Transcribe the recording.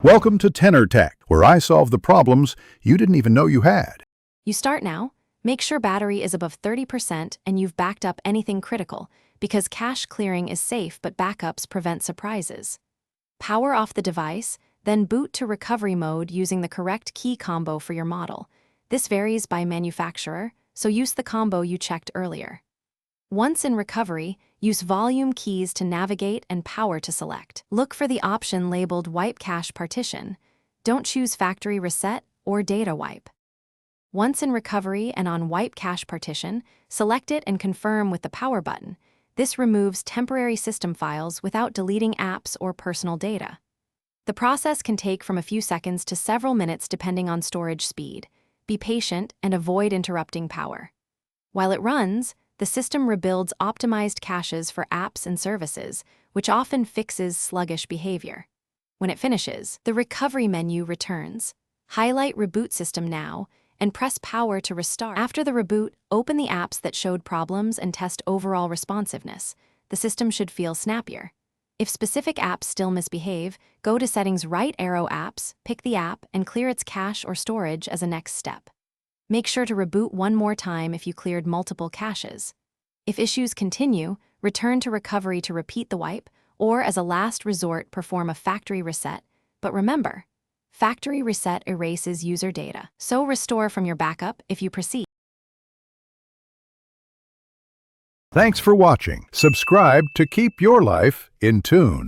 Welcome to Tenor Tech, where I solve the problems you didn't even know you had. You start now. Make sure battery is above 30% and you've backed up anything critical, because cache clearing is safe but backups prevent surprises. Power off the device, then boot to recovery mode using the correct key combo for your model. This varies by manufacturer, so use the combo you checked earlier. Once in recovery, use volume keys to navigate and power to select. Look for the option labeled Wipe Cache Partition. Don't choose Factory Reset or Data Wipe. Once in recovery and on Wipe Cache Partition, select it and confirm with the power button. This removes temporary system files without deleting apps or personal data. The process can take from a few seconds to several minutes depending on storage speed. Be patient and avoid interrupting power. While it runs, the system rebuilds optimized caches for apps and services, which often fixes sluggish behavior. When it finishes, the recovery menu returns. Highlight Reboot System Now and press power to restart. After the reboot, open the apps that showed problems and test overall responsiveness. The system should feel snappier. If specific apps still misbehave, go to Settings, right arrow Apps, pick the app, and clear its cache or storage as a next step. Make sure to reboot one more time if you cleared multiple caches. If issues continue, return to recovery to repeat the wipe, or as a last resort, perform a factory reset. But remember, factory reset erases user data, so restore from your backup if you proceed. Thanks for watching. Subscribe to keep your life in tune.